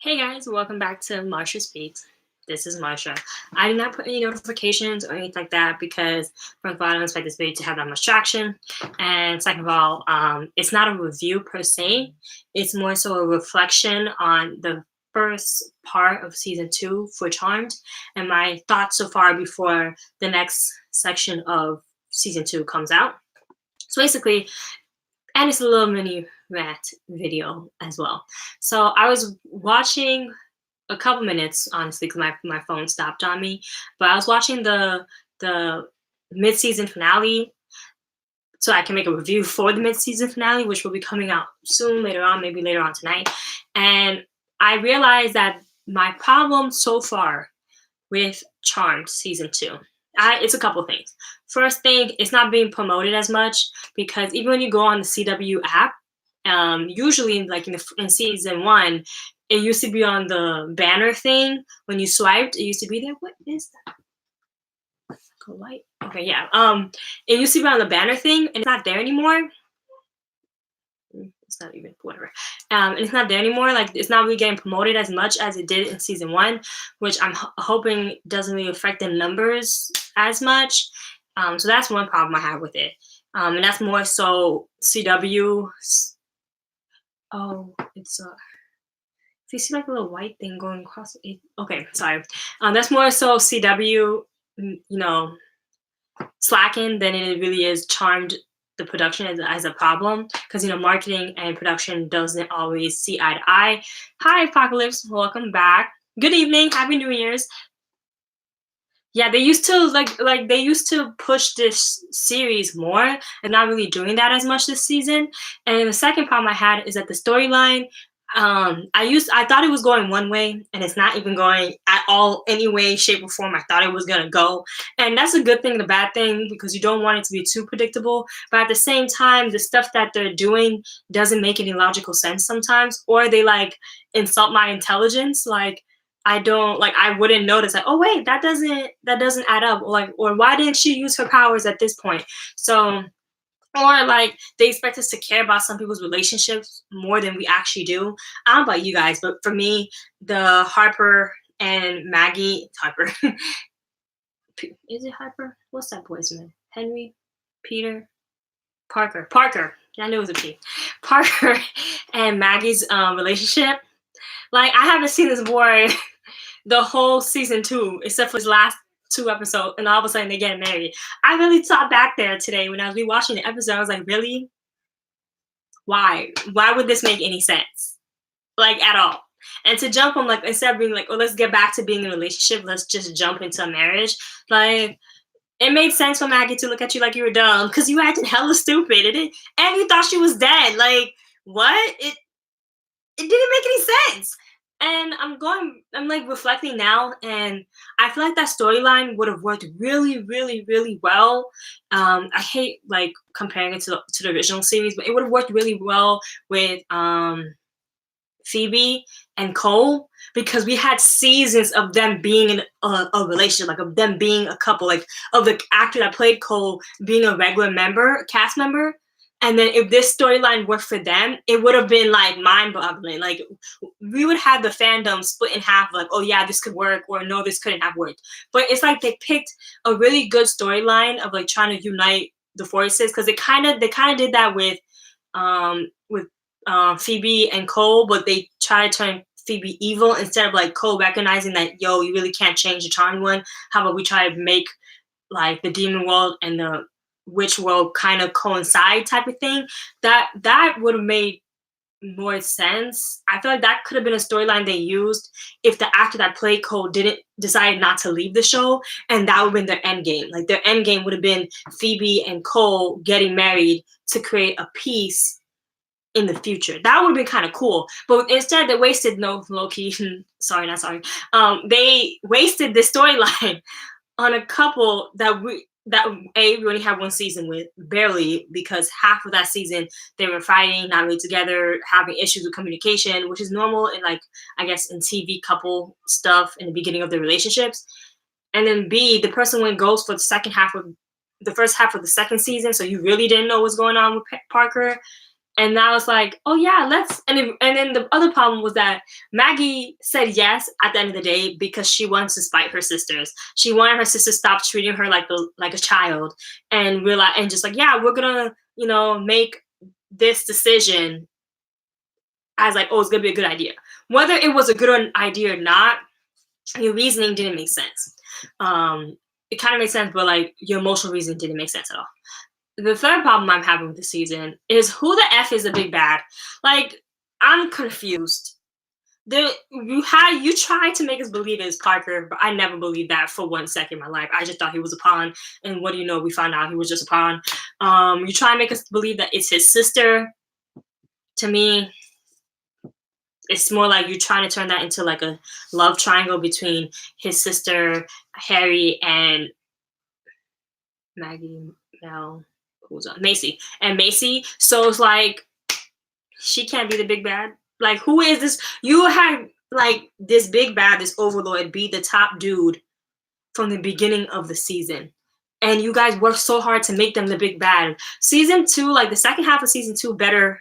Hey guys, welcome back to Marsha Speaks. This is Marsha. I did not put any notifications or anything like that because, first of all, I don't expect this video to have that much traction. And second of all, it's not a review per se. It's more so a reflection on the first part of season 2 for Charmed and my thoughts so far before the next section of season 2 comes out. So basically, and it's a little mini rant video as well. So I was watching a couple minutes, honestly, because my phone stopped on me. But I was watching the mid season finale, so I can make a review for the mid season finale, which will be coming out soon, later on, maybe later on tonight. And I realized that my problem so far with Charmed season 2, it's a couple things. First thing, it's not being promoted as much because even when you go on the CW app, usually like in season 1, it used to be on the banner thing when you swiped. It used to be there. What is that? Go light. Okay, yeah. It used to be on the banner thing, and it's not there anymore. It's not even whatever. And it's not there anymore. Like it's not really getting promoted as much as it did in season 1, which I'm hoping doesn't really affect the numbers as much. So that's one problem I have with it. And that's more so CW. Oh, it's if you see like a little white thing going across it. Okay, sorry. That's more so CW, slacking than it really is Charmed. The production as a problem because marketing and production doesn't always see eye to eye. Hi, Apocalypse. Welcome back. Good evening. Happy New Year's. Yeah, they used to like they used to push this series more and not really doing that as much this season. And the second problem I had is that the storyline, I thought it was going one way and it's not even going at all any way, shape, or form I thought it was gonna go. And that's a good thing and a bad thing because you don't want it to be too predictable. But at the same time, the stuff that they're doing doesn't make any logical sense sometimes, or they like insult my intelligence. Like I wouldn't notice like, oh wait, that doesn't add up. Or why didn't she use her powers at this point? So or like they expect us to care about some people's relationships more than we actually do. I don't know about you guys, but for me, the Harper and Maggie, Harper, is it Harper? What's that boy's name? Henry, Peter, Parker. Yeah, I knew it was a P. Parker and Maggie's relationship. Like I haven't seen this boy the whole season 2, except for his last 2 episodes, and all of a sudden they get married. I really thought back there today when I was rewatching the episode. I was like, really? Why? Why would this make any sense? Like at all? And to jump on like instead of being like, oh, let's get back to being in a relationship, let's just jump into a marriage. Like it made sense for Maggie to look at you like you were dumb because you acted hella stupid. And you thought she was dead. Like what? It didn't make any sense. And I'm like reflecting now, and I feel like that storyline would have worked really, really, really well. I hate like comparing it to the original series, but it would have worked really well with Phoebe and Cole because we had seasons of them being in a relationship, like of them being a couple, like of the actor that played Cole being a regular member, cast member. And then if this storyline worked for them, it would have been like mind-boggling. Like we would have the fandom split in half, like, oh yeah, this could work, or no, this couldn't have worked. But it's like they picked a really good storyline of like trying to unite the forces because they kind of did that with Phoebe and Cole, but they try to turn Phoebe evil instead of like Cole recognizing that, yo, you really can't change the charmed one. How about we try to make like the demon world and the witch world kind of coincide type of thing? That would have made more sense. I feel like that could have been a storyline they used if the actor that played Cole didn't decide not to leave the show, and that would have been their end game. Like their end game would have been Phoebe and Cole getting married to create a peace in the future. That would have been kind of cool. But instead they wasted no Loki. Sorry, not sorry. They wasted this storyline on a couple we only had one season with, barely, because half of that season they were fighting, not really together, having issues with communication, which is normal in like I guess in TV couple stuff in the beginning of their relationships. And then B, the person went ghost for the first half of the second season, so you really didn't know what's going on with Parker. And I was like, oh yeah, and then the other problem was that Maggie said yes at the end of the day because she wants to spite her sisters. She wanted her sisters to stop treating her like a child and realize and just like, yeah, we're gonna, make this decision as like, oh, it's gonna be a good idea. Whether it was a good idea or not, your reasoning didn't make sense. It kind of made sense, but like your emotional reasoning didn't make sense at all. The third problem I'm having with the season is who the F is the big bad? Like, I'm confused. You tried to make us believe it was Parker, but I never believed that for 1 second in my life. I just thought he was a pawn, and what do you know? We found out he was just a pawn. You try and make us believe that it's his sister. To me, it's more like you're trying to turn that into like a love triangle between his sister Harry and Maggie, Mel, who's on Macy, and Macy. So it's like she can't be the big bad. Like, who is this? You had like this big bad, this overlord, be the top dude from the beginning of the season. And you guys worked so hard to make them the big bad. Season two, like the second half of season two, better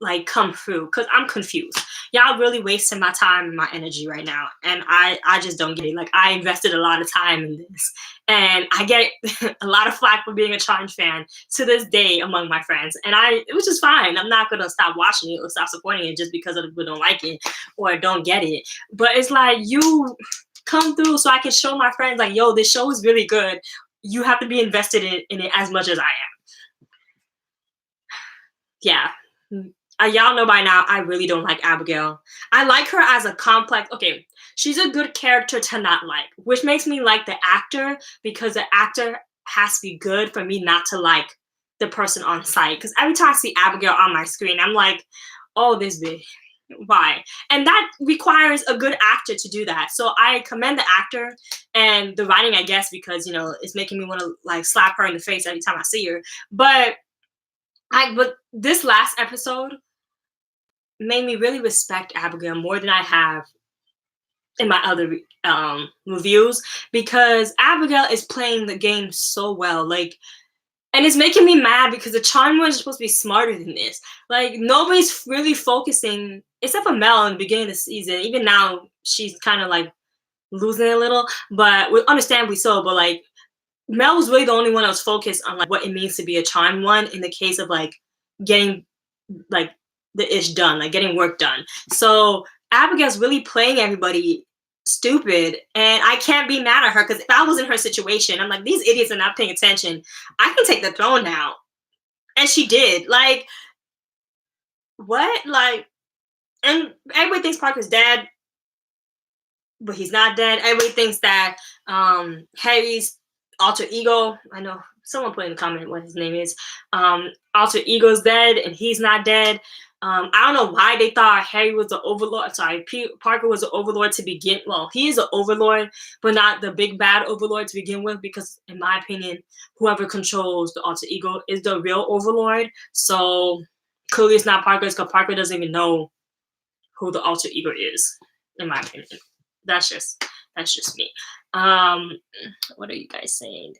like come through because I'm confused. Y'all really wasting my time and my energy right now, and I just don't get it. Like, I invested a lot of time in this, and I get a lot of flack for being a Charmed fan to this day among my friends, and it was just fine. I'm not gonna stop watching it or stop supporting it just because other people don't like it or don't get it. But it's like, you come through so I can show my friends like, yo, this show is really good. You have to be invested in it as much as I am. Yeah. Y'all know by now, I really don't like Abigail. I like her as a complex. Okay, she's a good character to not like, which makes me like the actor because the actor has to be good for me not to like the person on site. Because every time I see Abigail on my screen, I'm like, oh, this bitch. Why? And that requires a good actor to do that. So I commend the actor and the writing, I guess, because it's making me want to like slap her in the face every time I see her. But this last episode made me really respect Abigail more than I have in my other reviews because Abigail is playing the game so well. Like, and it's making me mad because the Charmed One is supposed to be smarter than this. Like, nobody's really focusing, except for Mel in the beginning of the season. Even now, she's kind of like losing it a little, but understandably so. But like, Mel was really the only one that was focused on like what it means to be a Charmed One in the case of like getting like the ish done, like getting work done. So Abigail's really playing everybody stupid, and I can't be mad at her because if I was in her situation, I'm like, these idiots are not paying attention. I can take the throne now, and she did. Like, what? Like, and everybody thinks Parker's dead, but he's not dead. Everybody thinks that Harry's alter ego. I know someone put in the comment what his name is. Alter ego's dead, and he's not dead. I don't know why they thought Harry was the overlord. Sorry, Parker was the overlord to begin. Well, he is an overlord, but not the big bad overlord to begin with. Because in my opinion, whoever controls the alter ego is the real overlord. So clearly, it's not Parker because Parker doesn't even know who the alter ego is. In my opinion, that's just me. What are you guys saying?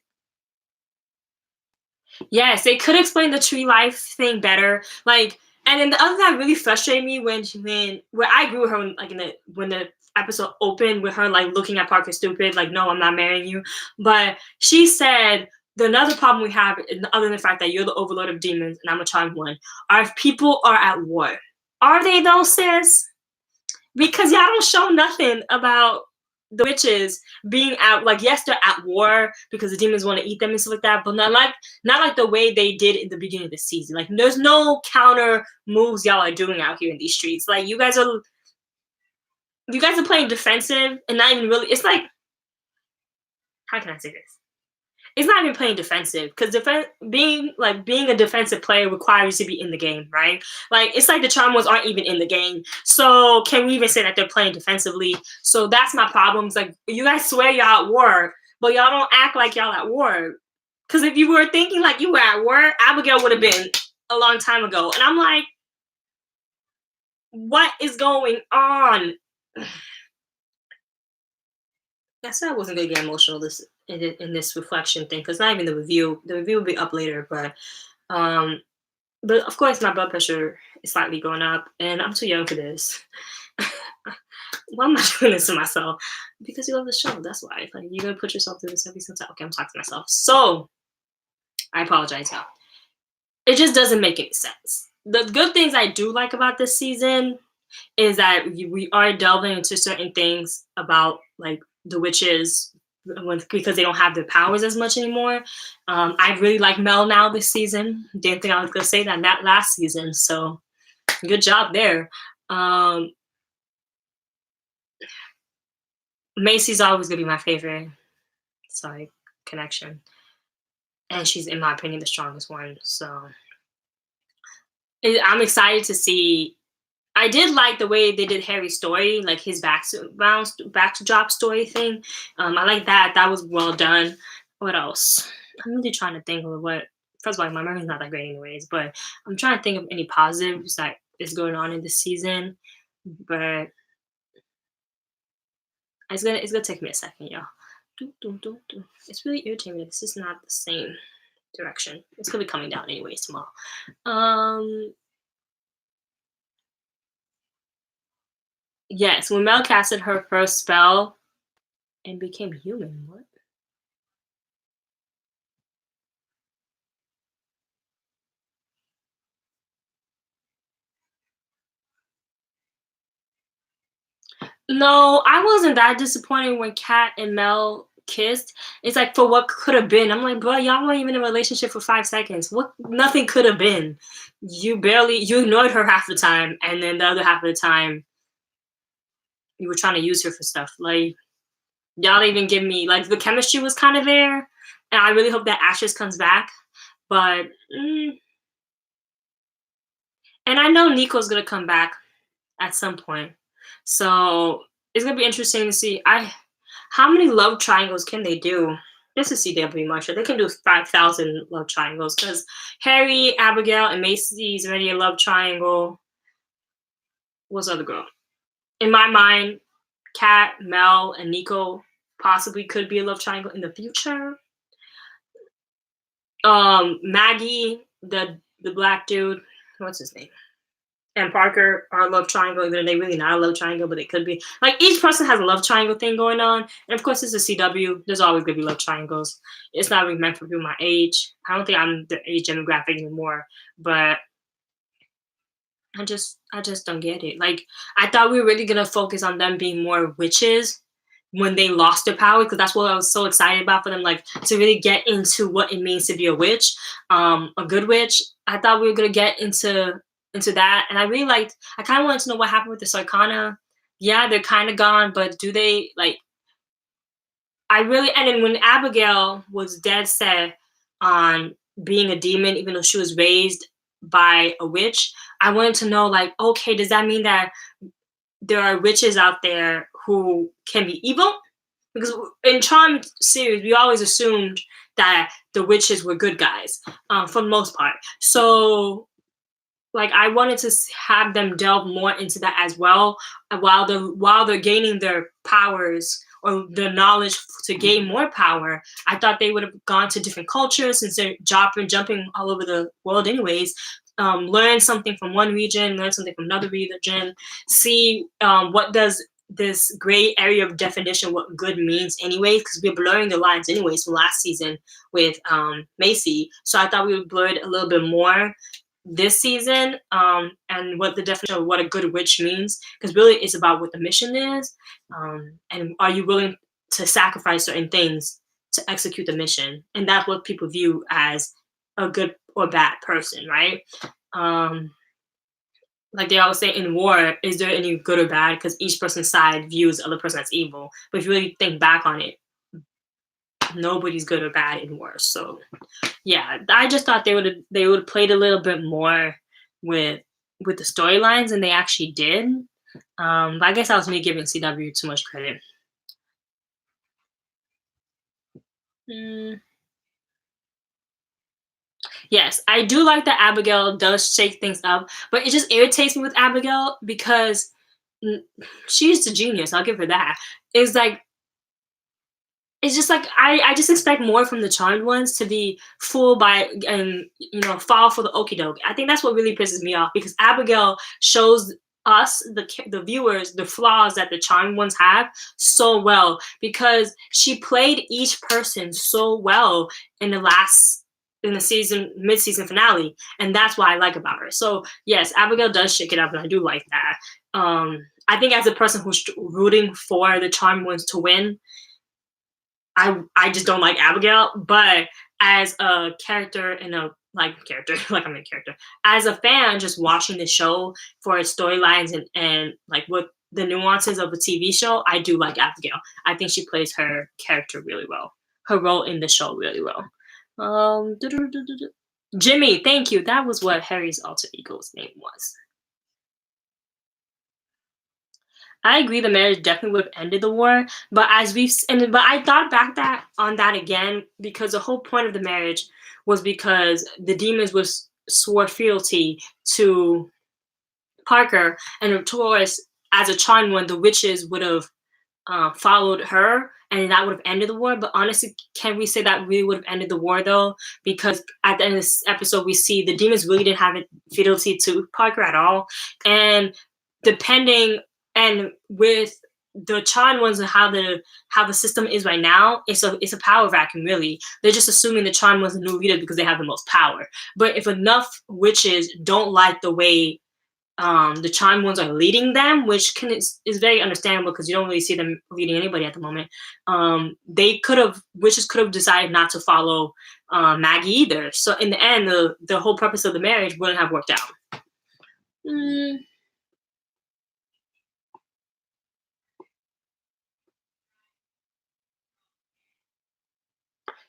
Yes, they could explain the tree life thing better. Like, and then the other thing that really frustrated me when I agree with her like when the episode opened with her like looking at Parker stupid, like, no, I'm not marrying you. But she said the another problem we have, other than the fact that you're the overlord of demons and I'm a Charmed One, are if people are at war. Are they though, sis? Because y'all don't show nothing about the witches being out. Like, yes, they're at war because the demons want to eat them and stuff like that, but not like the way they did in the beginning of the season. Like, there's no counter moves y'all are doing out here in these streets. Like, you guys are playing defensive and not even really. It's like, how can I say this? It's not even playing defensive because being a defensive player requires you to be in the game, right? Like, it's like the Charmed Ones aren't even in the game. So can we even say that they're playing defensively? So that's my problem. It's like, you guys swear y'all at war, but y'all don't act like y'all at war. Because if you were thinking like you were at war, Abigail would have been a long time ago. And I'm like, what is going on? I said I wasn't gonna get emotional in this reflection thing because not even the review. The review will be up later, but um, But of course, my blood pressure is slightly going up, and I'm too young for this. Why am I doing this to myself? Because you love the show. That's why. Like you're gonna put yourself through this every single time. Okay, I'm talking to myself. So I apologize, y'all. It just doesn't make any sense. The good things I do like about this season is that we are delving into certain things about like the witches because they don't have their powers as much anymore. I really like Mel now this season. Didn't think I was gonna say that last season. So good job there. Um, Macy's always gonna be my favorite. Sorry, connection, and she's in my opinion the strongest one. So I'm excited to see. I did like the way they did Harry's story, like his backdrop story thing. I like that. That was well done. What else? I'm really trying to think of what. First of all, my memory's not that great, anyways. But I'm trying to think of any positives that is going on in this season. But it's gonna take me a second, y'all. It's really irritating that this is not the same direction. It's gonna be coming down anyways tomorrow. Um, yes, when Mel casted her first spell and became human. What? No, I wasn't that disappointed when Kat and Mel kissed. It's like for what could have been. I'm like, bro, y'all weren't even in a relationship for 5 seconds. What? Nothing could have been. You ignored her half the time, and then the other half of the time you were trying to use her for stuff. Like y'all didn't even give me like the chemistry was kind of there, and I really hope that Ashes comes back. But and I know Nico's gonna come back at some point, so it's gonna be interesting to see. I How many love triangles can they do? This is CW Marshall. They can do 5,000 love triangles because Harry, Abigail, and Macy's already a love triangle. What's the other girl? In my mind, Kat, Mel, and Nico possibly could be a love triangle in the future. Maggie, the black dude, what's his name? And Parker are a love triangle, even though they really not a love triangle, but they could be. Like each person has a love triangle thing going on, and of course, it's a CW. There's always gonna be love triangles. It's not really meant for people my age. I don't think I'm the age demographic anymore, but I just don't get it. Like I thought we were really gonna focus on them being more witches when they lost their power, because that's what I was so excited about for them, like to really get into what it means to be a witch, a good witch. I thought we were gonna get into that, and I really liked. I kind of wanted to know what happened with the Sarkana. Yeah, they're kind of gone, but do they like? I really and then when Abigail was dead set on being a demon, even though she was raised by a witch, I wanted to know like, okay, does that mean that there are witches out there who can be evil? Because in Charmed series, we always assumed that the witches were good guys, for the most part. So like I wanted to have them delve more into that as well, while they're gaining their powers or the knowledge to gain more power. I thought they would have gone to different cultures since they're jumping all over the world anyways. Learn something from one region, learn something from another region, see what does this gray area of definition what good means anyways, because we're blurring the lines anyways from last season with Macy. So I thought we would blur it a little bit more this season, and what the definition of what a good witch means, because really it's about what the mission is, and are you willing to sacrifice certain things to execute the mission, and that's what people view as a good or bad person, right? um, like they always say in war, is there any good or bad, because each person's side views the other person as evil, but if you really think back on it, nobody's good or bad in war. So yeah, I just thought they would have played a little bit more with the storylines, and they actually did. But I guess that was me giving CW too much credit. Mm, yes, I do like that Abigail does shake things up, but it just irritates me with Abigail because mm, she's a genius. I'll give her that. It's like it's just like I just expect more from the charmed ones to be fooled by and fall for the okie doke. I think that's what really pisses me off because Abigail shows us the viewers the flaws that the charmed ones have so well because she played each person so well in the season mid-season finale, and that's what I like about her. So yes, Abigail does shake it up, and I do like that. I think as a person who's rooting for the charmed ones to win, I just don't like Abigail, but as a character in a like character, like I'm a character, as a fan, just watching the show for its storylines and like what the nuances of a TV show, I do like Abigail. I think she plays her character really well, her role in the show really well. Jimmy, thank you. That was what Harry's alter ego's name was. I agree the marriage definitely would have ended the war, but but I thought back that on that again because the whole point of the marriage was because the demons was swore fealty to Parker, and of course, as a charmed one, the witches would have followed her, and that would have ended the war. But honestly, can we say that really would have ended the war though? Because at the end of this episode, we see the demons really didn't have a fidelity to Parker at all, and depending and with the Chan ones and how the system is right now, it's a power vacuum really. They're just assuming the Chan was the new leader because they have the most power. But if enough witches don't like the way the Chan ones are leading them, which is very understandable because you don't really see them leading anybody at the moment. Witches could have decided not to follow Maggie either. So in the end, the whole purpose of the marriage wouldn't have worked out. Mm,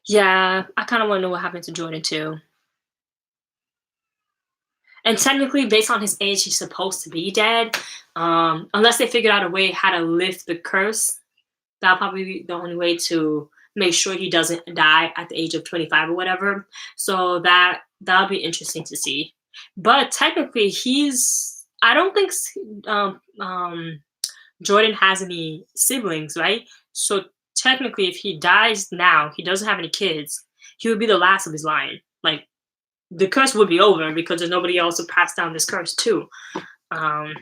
yeah, I kind of want to know what happened to Jordan too. And technically, based on his age, he's supposed to be dead. Unless they figured out a way how to lift the curse, that'll probably be the only way to make sure he doesn't die at the age of 25 or whatever. So that'll be interesting to see. But technically, I don't think Jordan has any siblings, right? So technically, if he dies now, he doesn't have any kids. He would be the last of his line. Like the curse would be over because there's nobody else to pass down this curse to. Um,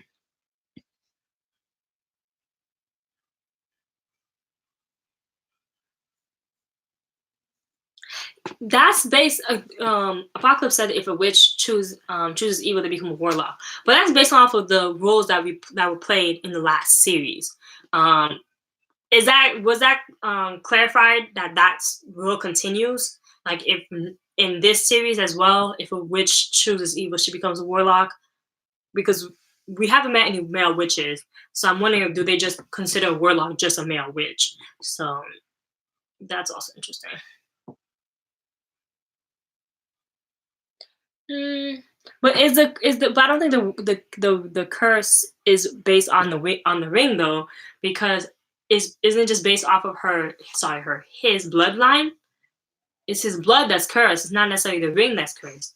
that's based. Apocalypse said if a witch chooses evil, they become a warlock. But that's based off of the roles that were played in the last series. Um, was that clarified that that's rule continues? Like if in this series as well, if a witch chooses evil, she becomes a warlock because we haven't met any male witches. So I'm wondering, do they just consider a warlock just a male witch? So that's also interesting. Mm, but but I don't think the curse is based on on the ring though, because isn't it just based off of his bloodline? It's his blood that's cursed. It's not necessarily the ring that's cursed.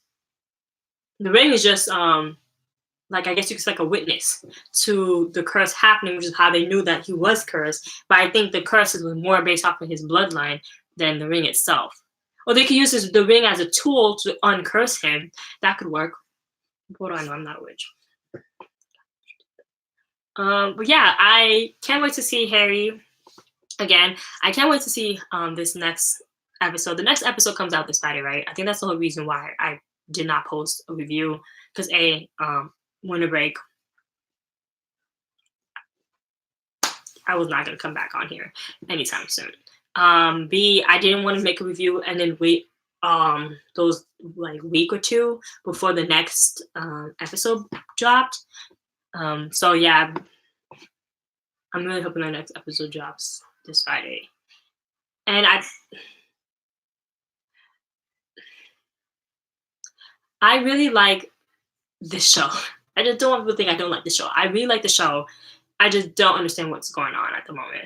The ring is just like I guess you could say like a witness to the curse happening, which is how they knew that he was cursed. But I think the curses was more based off of his bloodline than the ring itself. Or they could use the ring as a tool to uncurse him. That could work. What do I know? I'm not a witch. But yeah, I can't wait to see Harry again. I can't wait to see this next episode. The next episode comes out this Friday, right? I think that's the whole reason why I did not post a review because winter break. I was not gonna come back on here anytime soon. B, I didn't want to make a review and then wait those like week or two before the next episode dropped. So yeah, I'm really hoping the next episode drops this Friday. And I really like this show. I just don't really think I don't like the show. I really like the show. I just don't understand what's going on at the moment.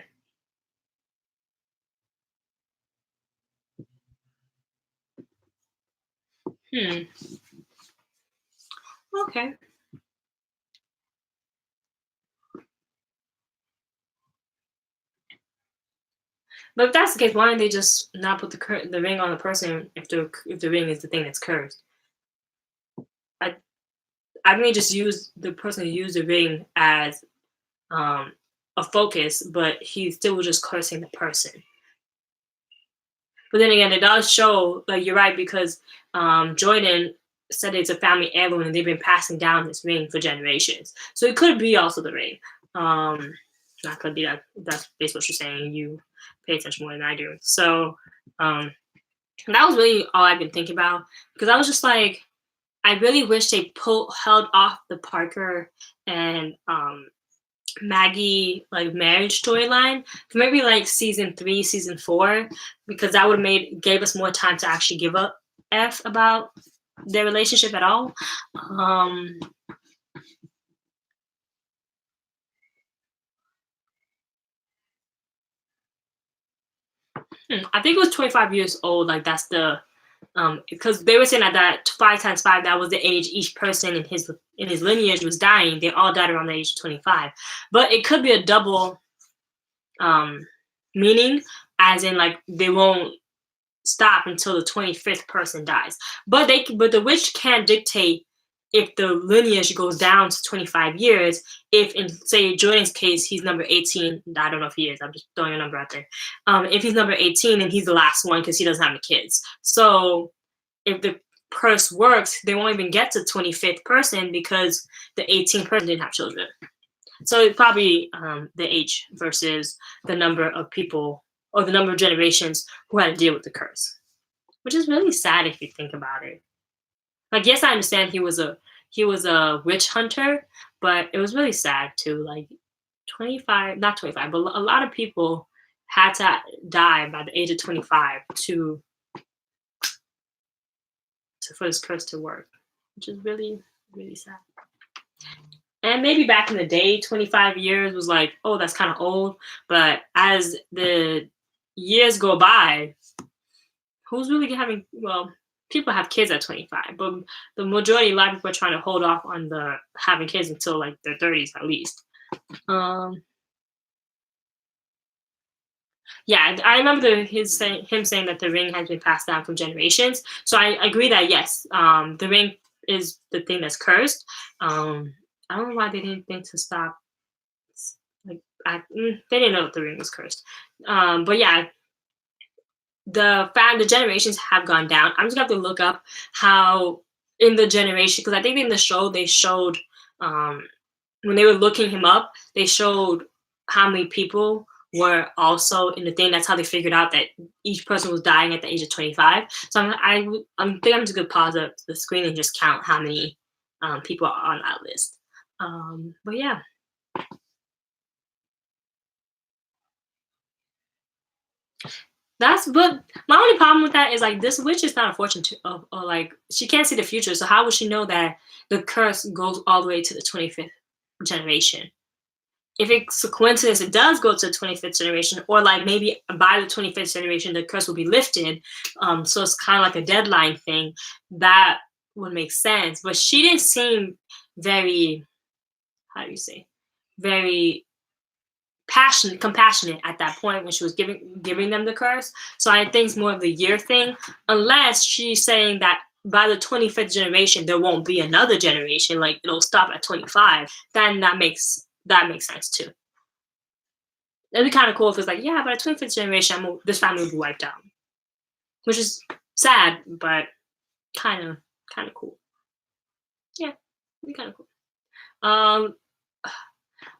Hmm. Okay. But if that's the case, why don't they just not put the ring on the person if the ring is the thing that's cursed? I I may just use the person who used the ring as um a focus, but he still was just cursing the person. But then again, it does show, like you're right, because Jordan said it's a family heirloom and they've been passing down this ring for generations. So it could be also the ring. Um, that could be that. That's basically what you're saying. You pay attention more than I do. So um, that was really all I've been thinking about because I was just like, I really wish they held off the Parker and Maggie like marriage storyline for maybe like season 3, season 4, because that would have made gave us more time to actually give a f about their relationship at all. Um, I think it was 25 years old. Like that's the because they were saying that 5 times 5 that was the age each person in his lineage was dying. They all died around the age of 25, but it could be a double um meaning, as in like they won't stop until the 25th person dies. But the witch can dictate if the lineage goes down to 25 years. If in say Jordan's case he's number 18, I don't know if he is. I'm just throwing a number out there. If he's number 18 and he's the last one because he doesn't have any kids. So if the curse works, they won't even get to 25th person because the 18th person didn't have children. So it's probably the age versus the number of people or the number of generations who had to deal with the curse, which is really sad if you think about it. Like, yes, I understand he was a witch hunter, but it was really sad too. Like 25, not 25, but a lot of people had to die by the age of 25 for this curse to work, which is really really sad. And maybe back in the day, 25 years was like, oh, that's kind of old. But as the years go by, who's really having, well, people have kids at 25, but the majority, a lot of people are trying to hold off on the having kids until like their 30s at least. Um, yeah, I remember him saying that the ring has been passed down from generations. So I agree that yes, the ring is the thing that's cursed. I don't know why they didn't think to stop. Like they didn't know that the ring was cursed. But yeah, the generations have gone down. I'm just gonna have to look up how in the generation, because I think in the show they showed um, when they were looking him up, they showed how many people were also in the thing. That's how they figured out that each person was dying at the age of 25. So I'm think I'm just gonna pause the screen and just count how many people are on that list. But yeah, that's but my only problem with that is like this witch is not a fortune to or like she can't see the future. So how would she know that the curse goes all the way to the 25th generation? If it's a coincidence, it does go to the 25th generation, or like maybe by the 25th generation, the curse will be lifted. So it's kind of like a deadline thing. That would make sense. But she didn't seem very, how do you say, very passionate, compassionate at that point when she was giving them the curse. So I think it's more of the year thing, unless she's saying that by the 25th generation there won't be another generation, like it'll stop at 25. Then that makes sense too. It'd be kind of cool if it's like, yeah, by the 25th generation, this family will be wiped out, which is sad, but kind of cool. Yeah, it'd be kind of cool. Um,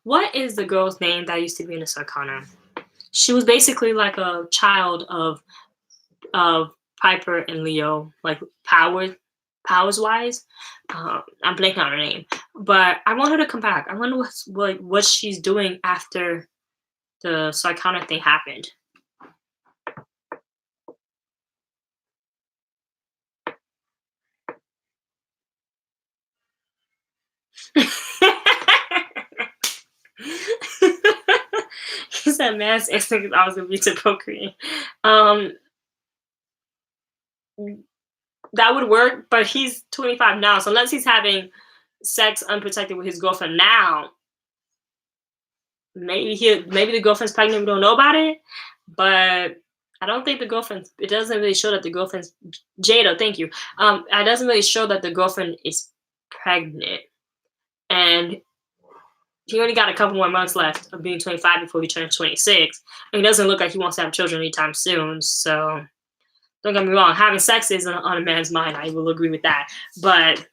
what is the girl's name that used to be in the Sarkana? She was basically like a child of Piper and Leo, like powers wise. I'm blanking on her name, but I want her to come back. I wonder what she's doing after the Sarkana thing happened. He said mass extinct I was gonna be to procreate. Um, that would work, but he's 25 now, so unless he's having sex unprotected with his girlfriend now, maybe the girlfriend's pregnant. We don't know about it. but I don't think the girlfriend. It doesn't really show that the girlfriend's Jada. Thank you. It doesn't really show that the girlfriend is pregnant, and he only got a couple more months left of being 25 before he turns 26. And it doesn't look like he wants to have children anytime soon. So don't get me wrong, having sex is on a man's mind. I will agree with that, but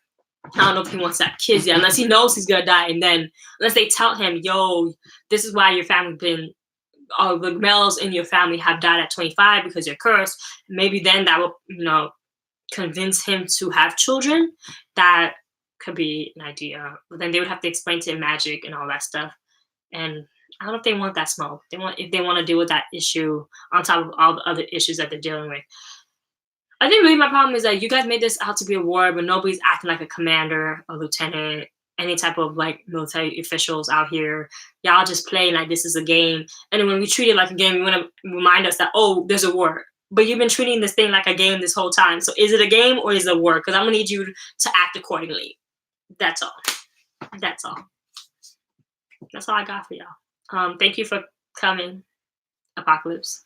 I don't know if he wants to have kids yet, unless he knows he's gonna die, and then unless they tell him, "Yo, this is why your family been all the males in your family have died at 25 because you're cursed." Maybe then that will, convince him to have children. That could be an idea. But then they would have to explain to him magic and all that stuff. And I don't know if they want that smoke. They want if they want to deal with that issue on top of all the other issues that they're dealing with. I think really my problem is that you guys made this out to be a war, but nobody's acting like a commander, a lieutenant, any type of like military officials out here. Y'all just play like this is a game. And then when we treat it like a game, you want to remind us that, oh, there's a war. But you've been treating this thing like a game this whole time. So is it a game or is it a war? Because I'm going to need you to act accordingly. That's all. That's all. That's all I got for y'all. Thank you for coming, Apocalypse.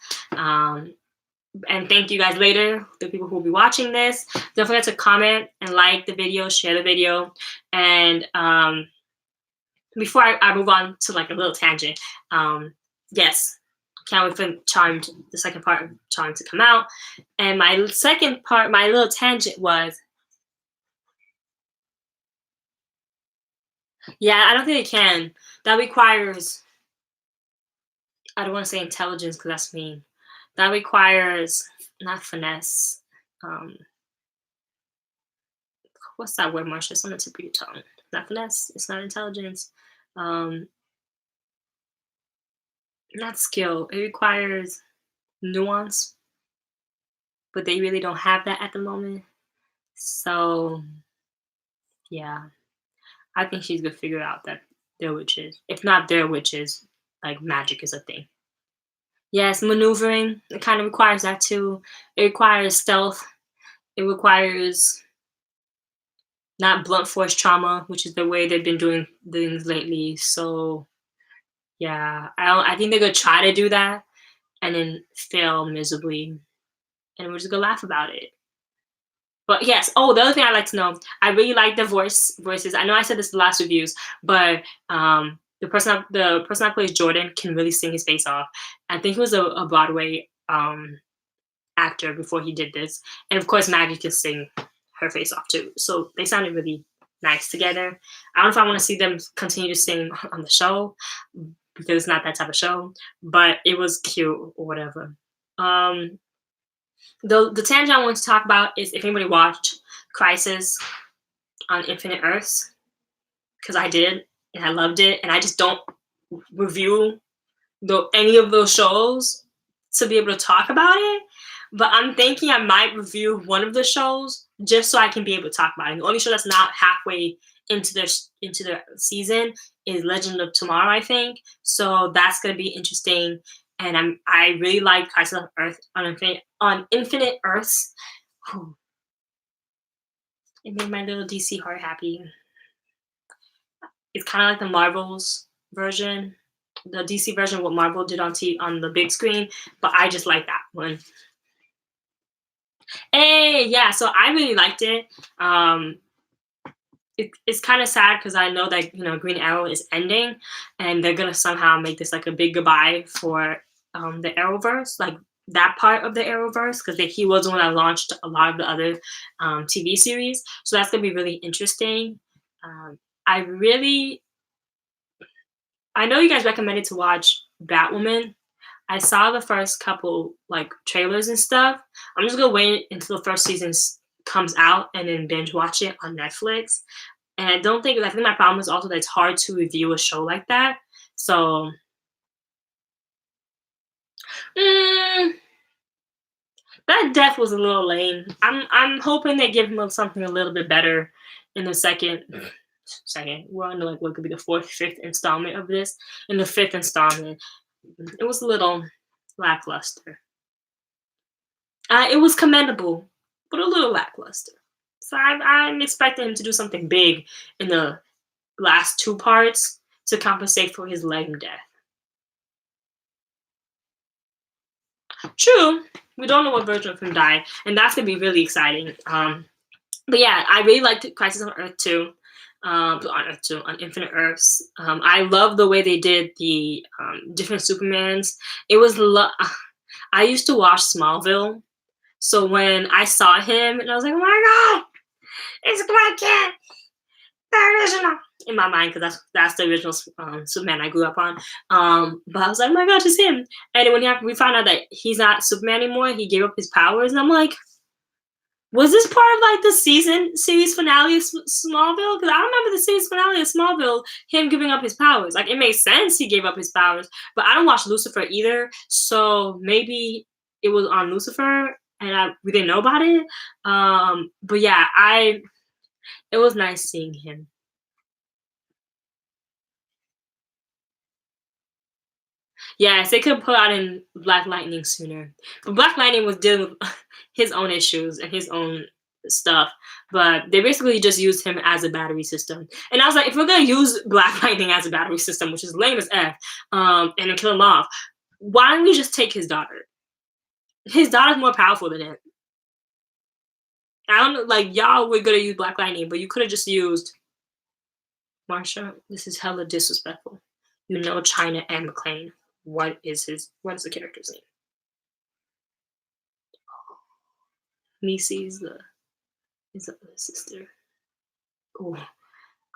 And thank you guys later, the people who will be watching this. Don't forget to comment and like the video, share the video. And before I move on to like a little tangent, yes, can't wait for Charmed, the second part of Charmed to come out. And my second part, my little tangent was, yeah, I don't think it can. That requires, I don't want to say intelligence because that's mean. That requires not finesse. Um, what's that word, Marsha? It's on the tip of your tongue. Not finesse. It's not intelligence. Um, not skill. It requires nuance, but they really don't have that at the moment. So, yeah, I think she's gonna figure out that they're witches. If not they're witches, like magic is a thing. Yes, maneuvering. It kind of requires that too. It requires stealth. It requires not blunt force trauma, which is the way they've been doing things lately. So yeah, I think they're gonna try to do that and then fail miserably, and we're just gonna laugh about it. But yes, oh, the other thing I'd like to know, I really like the voices. I know I said this in the last reviews, but the person that plays Jordan can really sing his face off. I think he was a Broadway actor before he did this, and of course Maggie can sing her face off too. So they sounded really nice together. I don't know if I want to see them continue to sing on the show because it's not that type of show, but it was cute or whatever. Um, the tangent I want to talk about is if anybody watched Crisis on Infinite Earths, because I did and I loved it, and I just don't review any of those shows to be able to talk about it. But I'm thinking I might review one of the shows just so I can be able to talk about it. And the only show that's not halfway into their season is Legend of Tomorrow, I think. So that's gonna be interesting. And I really like Crisis on Earth on Infinite Earths. Whew. It made my little DC heart happy. It's kind of like the Marvel's version, the DC version, what Marvel did on the big screen. But I just like that one. Hey, yeah, so I really liked it. It's kind of sad because I know that Green Arrow is ending, and they're gonna somehow make this like a big goodbye for the Arrowverse, like that part of the Arrowverse, because he was the one that launched a lot of the other TV series. So that's gonna be really interesting. I really, I know you guys recommended to watch Batwoman. I saw the first couple like trailers and stuff. I'm just gonna wait until the first season comes out and then binge watch it on Netflix. And I think my problem is also that it's hard to review a show like that. So mm, that death was a little lame. I'm hoping they give him something a little bit better in the second. We're on like what could be the fourth, fifth installment of this. In the fifth installment, it was a little lackluster. It was commendable, but a little lackluster. So I'm expecting him to do something big in the last two parts to compensate for his lame death. True. We don't know what version of him died, and that's gonna be really exciting. But yeah, I really liked Crisis on Earth 2. On Infinite Earths. I love the way they did the different Supermans. It was I used to watch Smallville, so when I saw him, and I was like, oh my god, it's Clark Kent, the original. In my mind, because that's the original Superman I grew up on. But I was like, oh my gosh, it's him. And when we found out that he's not Superman anymore, he gave up his powers, and I'm like, was this part of like the series finale of Smallville? Because I remember the series finale of Smallville, him giving up his powers. Like it makes sense he gave up his powers, but I don't watch Lucifer either, so maybe it was on Lucifer and we didn't know about it. But yeah, it was nice seeing him. Yes, they could have put out in Black Lightning sooner. But Black Lightning was dealing with his own issues and his own stuff. But they basically just used him as a battery system. And I was like, if we're gonna use Black Lightning as a battery system, which is lame as F, and then kill him off, why don't we just take his daughter? His daughter's more powerful than it. I don't know, like y'all were gonna use Black Lightning, but you could have just used Marsha. This is hella disrespectful. You know China and McClane. What is the character's name? Niecy's the sister. Oh,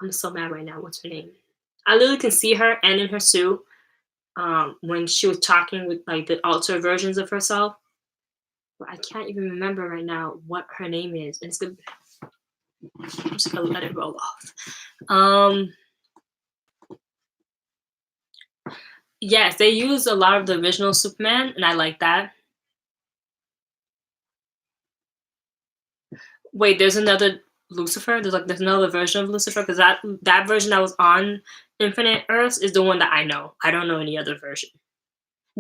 I'm so mad right now. What's her name? I literally can see her and in her suit when she was talking with like the alter versions of herself. But I can't even remember right now what her name is. And I'm just gonna let it roll off. Yes, they use a lot of the original Superman, and I like that. Wait, there's another Lucifer? There's another version of Lucifer? Because that version that was on Infinite Earths is the one that I know. I don't know any other version.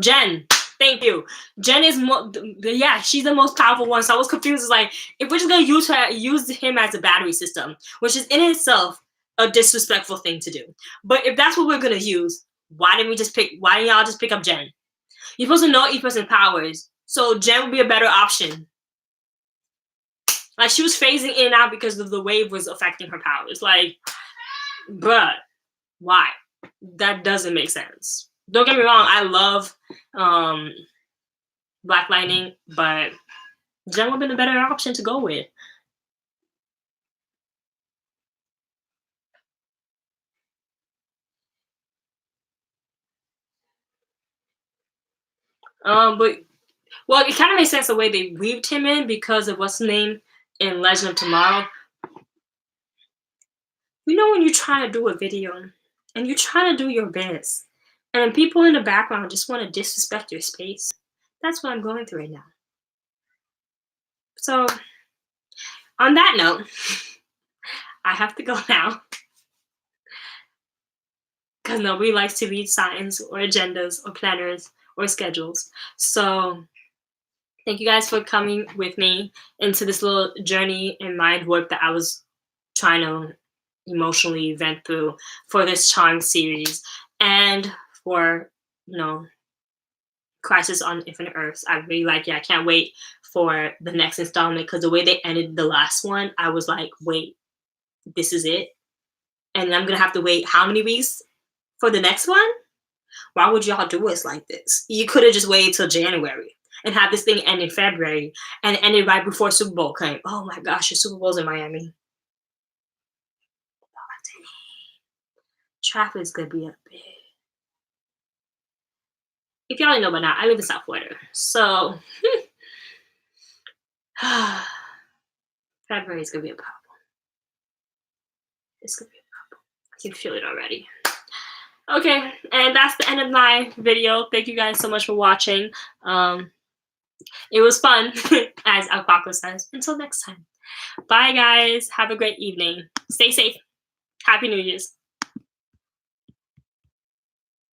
Jen, thank you. Jen is yeah, she's the most powerful one. So I was confused. It's like if we're just gonna use him as a battery system, which is in itself a disrespectful thing to do. But if that's what we're gonna use, why didn't y'all just pick up Jen? You're supposed to know each person's powers, so Jen would be a better option. Like she was phasing in and out because of the wave was affecting her powers. Like, bruh, why? That doesn't make sense. Don't get me wrong, I love Black Lightning, but Jen would have been a better option to go with. But well, it kind of makes sense the way they weaved him in because of what's the name in Legend of Tomorrow. You know when you're trying to do a video and you're trying to do your best, and people in the background just want to disrespect your space. That's what I'm going through right now. So, on that note, I have to go now because nobody likes to read signs or agendas or planners or schedules. So, thank you guys for coming with me into this little journey and mind warp that I was trying to emotionally vent through for this Charm series and for, Crisis on Infinite Earths. I really like it. I can't wait for the next installment because the way they ended the last one, I was like, wait, this is it? And I'm going to have to wait how many weeks for the next one? Why would y'all do us like this? You could have just waited till January and had this thing end in February and it ended right before Super Bowl came. Oh my gosh, your Super Bowl's in Miami. Traffic's gonna be a bit. If y'all didn't know by now, I live in South Florida. So February is gonna be a problem. It's gonna be a problem. I can feel it already. Okay, and that's the end of my video. Thank you guys so much for watching. It was fun, as Alpaca says. Until next time. Bye, guys. Have a great evening. Stay safe. Happy New Year's.